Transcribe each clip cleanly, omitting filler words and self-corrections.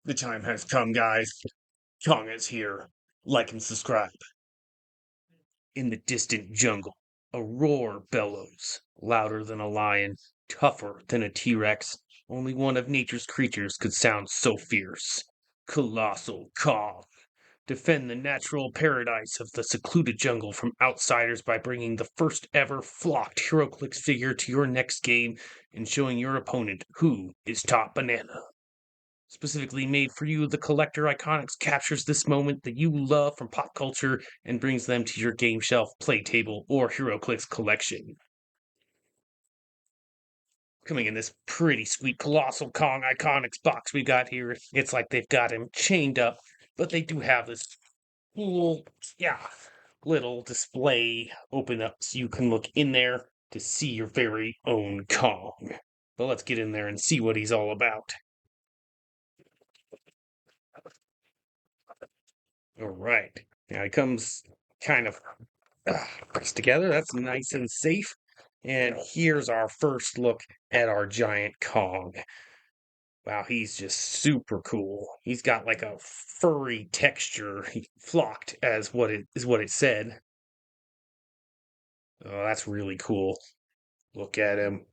The time has come, guys. Kong is here. Like and subscribe. In the distant jungle, a roar bellows, louder than a lion, tougher than a T-Rex. Only one of nature's creatures could sound so fierce. Colossal Kong. Defend the natural paradise of the secluded jungle from outsiders by bringing the first ever flocked Heroclix figure to your next game and showing your opponent who is top banana. Specifically made for you, the collector Iconix captures this moment that you love from pop culture and brings them to your game shelf, play table, or HeroClix collection. Coming in this pretty sweet Colossal Kong Iconix box we got here, it's like they've got him chained up, but they do have this cool, little display open up so you can look in there to see your very own Kong. But let's get in there and see what he's all about. All right. Now he comes kind of pressed together. That's nice and safe. And here's our first look at our giant Kong. Wow, he's just super cool. He's got like a furry texture, flocked as what it said. Oh, that's really cool. Look at him.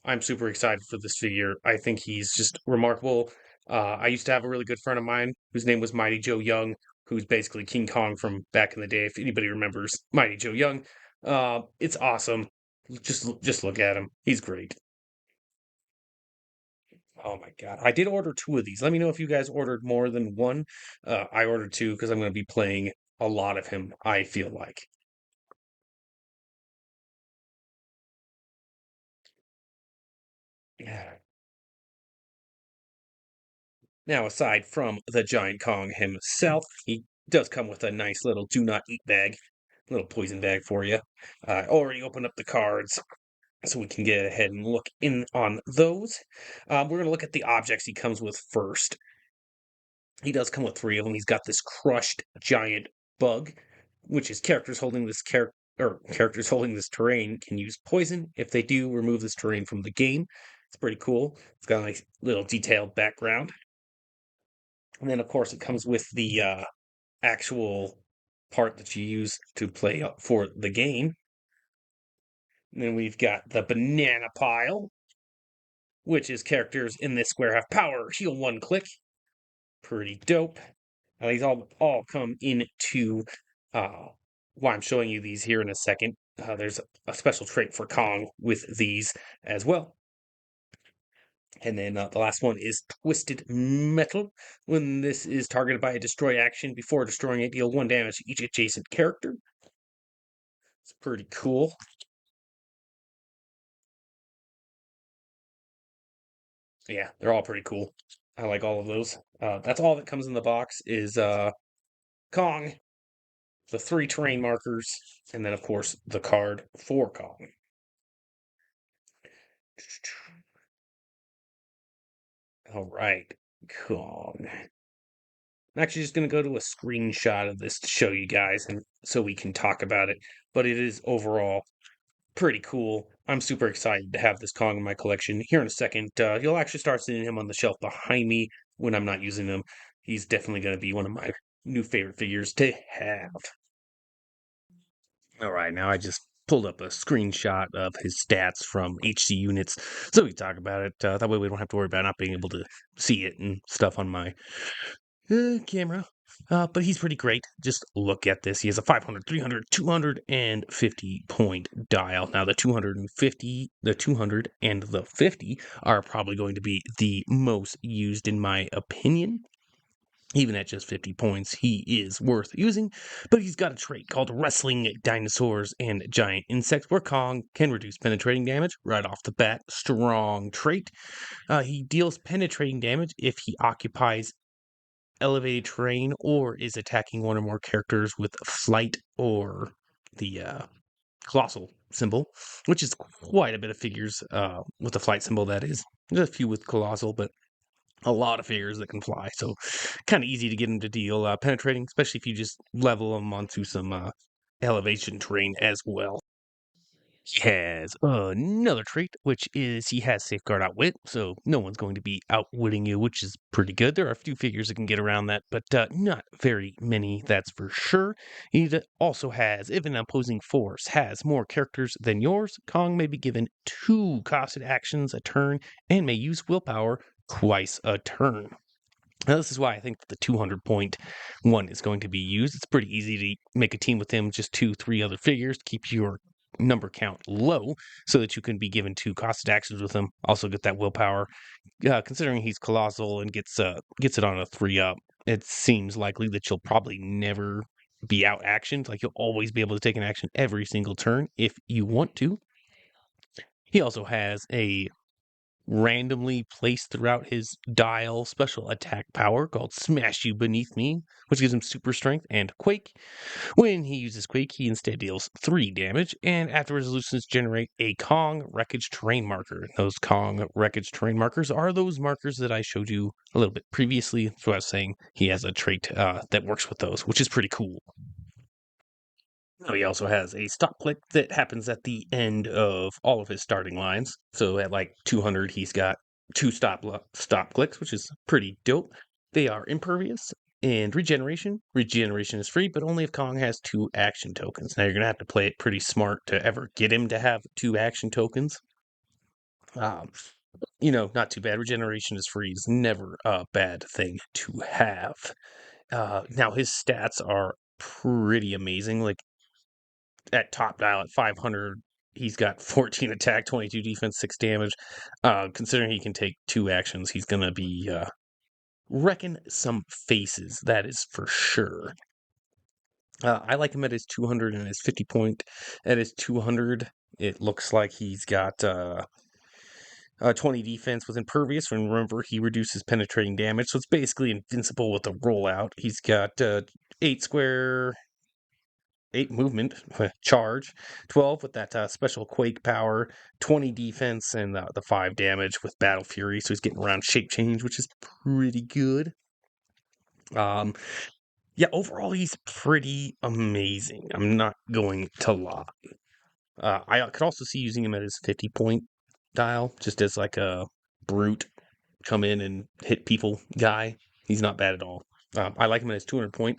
I'm super excited for this figure. I think he's just remarkable. I used to have a really good friend of mine whose name was Mighty Joe Young, who's basically King Kong from back in the day. If anybody remembers Mighty Joe Young, it's awesome. Just look at him. He's great. Oh my God. I did order two of these. Let me know if you guys ordered more than one. I ordered two because I'm going to be playing a lot of him, I feel like. Yeah. Now, aside from the Giant Kong himself, he does come with a nice little do not eat bag, little poison bag for you. I already opened up the cards so we can get ahead and look in on those. We're going to look at the objects he comes with first. He does come with three of them. He's got this crushed giant bug, which is characters holding this terrain can use poison. If they do, remove this terrain from the game. It's pretty cool. It's got a nice little detailed background. And then, of course, it comes with the actual part that you use to play for the game. And then we've got the banana pile, which is characters in this square have power, heal one click. Pretty dope. These all come into uh, why I'm showing you these here in a second. There's a special trait for Kong with these as well. And then the last one is Twisted Metal. When this is targeted by a destroy action, before destroying it, deal 1 damage to each adjacent character. It's pretty cool. Yeah, they're all pretty cool. I like all of those. That's all that comes in the box is Kong, the 3 terrain markers, and then of course the card for Kong. All right, Kong. I'm actually just going to go to a screenshot of this to show you guys and so we can talk about it. But it is overall pretty cool. I'm super excited to have this Kong in my collection. Here in a second, you'll actually start seeing him on the shelf behind me when I'm not using him. He's definitely going to be one of my new favorite figures to have. All right, now I just pulled up a screenshot of his stats from HC units so we can talk about it. That way we don't have to worry about not being able to see it and stuff on my camera. But he's pretty great. Just look at this. He has a 500, 300, 250 point dial. Now, the 250, the 200, and the 50 are probably going to be the most used, in my opinion. Even at just 50 points, he is worth using. But he's got a trait called Wrestling Dinosaurs and Giant Insects, where Kong can reduce penetrating damage right off the bat. Strong trait. He deals penetrating damage if he occupies elevated terrain or is attacking one or more characters with flight or the colossal symbol, which is quite a bit of figures with the flight symbol, that is. There's a few with colossal, but a lot of figures that can fly, so kind of easy to get them to deal penetrating, especially if you just level them onto some elevation terrain as well. He has another trait, which is he has Safeguard Outwit, so no one's going to be outwitting you, which is pretty good. There are a few figures that can get around that, but not very many, that's for sure. Also has, if an opposing force has more characters than yours, Kong may be given 2 costed actions a turn and may use willpower twice a turn. Now, this is why I think that the 200-point one is going to be used. It's pretty easy to make a team with him, just 2, 3 other figures to keep your number count low so that you can be given 2 costed actions with him. Also get that willpower. Considering he's Colossal and gets it on a 3-up, it seems likely that you'll probably never be out actioned. Like, you'll always be able to take an action every single turn if you want to. He also has a randomly placed throughout his dial special attack power called Smash You Beneath Me, which gives him super strength and Quake. When he uses Quake, he instead deals 3 damage, and after resolutions generate a Kong Wreckage Terrain marker. Those Kong Wreckage Terrain markers are those markers that I showed you a little bit previously. So I was saying he has a trait that works with those, which is pretty cool. He also has a stop click that happens at the end of all of his starting lines. So at like 200, he's got 2 stop clicks, which is pretty dope. They are impervious and regeneration. Regeneration is free, but only if Kong has 2 action tokens. Now you're gonna have to play it pretty smart to ever get him to have 2 action tokens. Um, not too bad. Regeneration is free. Is never a bad thing to have. Now his stats are pretty amazing. Like, at top dial at 500, he's got 14 attack, 22 defense, 6 damage. Considering he can take 2 actions, he's going to be wrecking some faces, that is for sure. I like him at his 200 and his 50 point. At his 200, it looks like he's got 20 defense with impervious. And remember, he reduces penetrating damage, so it's basically invincible with a rollout. He's got 8 square 8 movement, charge, 12 with that special Quake power, 20 defense, and the 5 damage with Battle Fury. So he's getting around shape change, which is pretty good. Yeah, overall, he's pretty amazing. I'm not going to lie. I could also see using him at his 50-point dial, just as like a brute come in and hit people guy. He's not bad at all. I like him at his 200 point.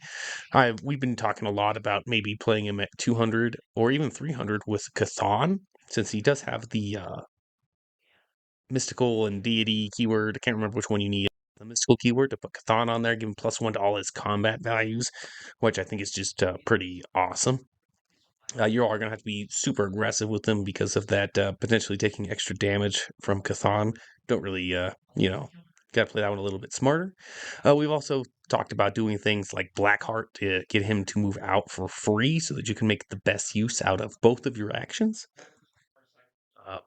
We've been talking a lot about maybe playing him at 200 or even 300 with Cthon, since he does have the mystical and deity keyword. I can't remember which one you need. The mystical keyword to put Cthon on there, give him +1 to all his combat values, which I think is just pretty awesome. You are going to have to be super aggressive with them because of that potentially taking extra damage from Cthon. Don't really, got to play that one a little bit smarter. We've also talked about doing things like Blackheart to get him to move out for free so that you can make the best use out of both of your actions.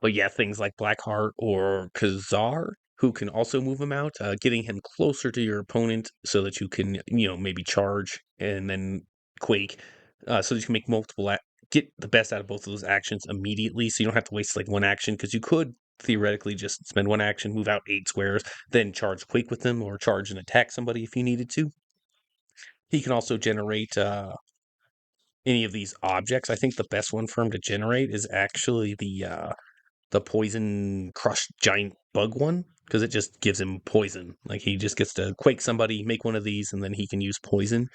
But yeah, things like Blackheart or Kazar, who can also move him out, getting him closer to your opponent so that you can, maybe charge and then Quake, so that you can make get the best out of both of those actions immediately. So you don't have to waste like one action, because you could theoretically just spend one action, move out 8 squares, then charge Quake with them or charge and attack somebody if you needed to. He can also generate any of these objects. I think the best one for him to generate is actually the poison crushed giant bug one, because it just gives him poison. Like, he just gets to Quake somebody, make one of these, and then he can use poison.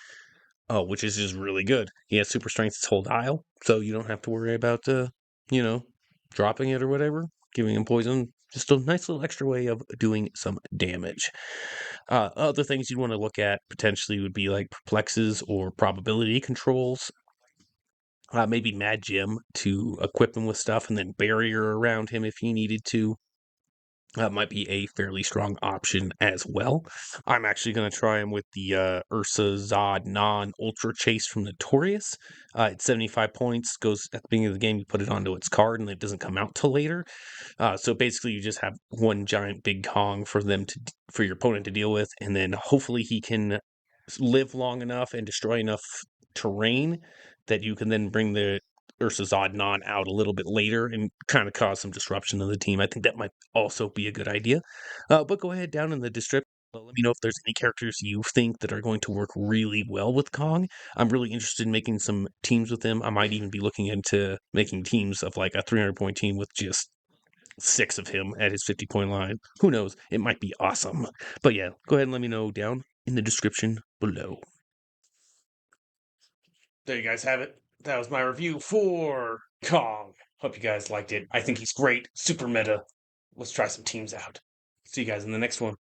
Which is just really good. He has super strength his whole dial, so you don't have to worry about dropping it or whatever. Giving him poison, just a nice little extra way of doing some damage. Other things you'd want to look at potentially would be like perplexes or probability controls. Maybe Mad Gem to equip him with stuff, and then barrier around him if you needed to. Might be a fairly strong option as well. I'm actually going to try him with the Ursa Zod non-ultra chase from Notorious. It's 75 points, goes at the beginning of the game, you put it onto its card, and it doesn't come out till later. So basically, you just have one giant big Kong for your opponent to deal with, and then hopefully he can live long enough and destroy enough terrain that you can then bring the Ursa Zodnon out a little bit later and kind of cause some disruption to the team. I think that might also be a good idea. But go ahead down in the description But let me know if there's any characters you think that are going to work really well with Kong. I'm really interested in making some teams with him. I might even be looking into making teams of like a 300-point team with just 6 of him at his 50-point line. Who knows? It might be awesome. But yeah, go ahead and let me know down in the description below. There you guys have it. That was my review for Kong. Hope you guys liked it. I think he's great. Super meta. Let's try some teams out. See you guys in the next one.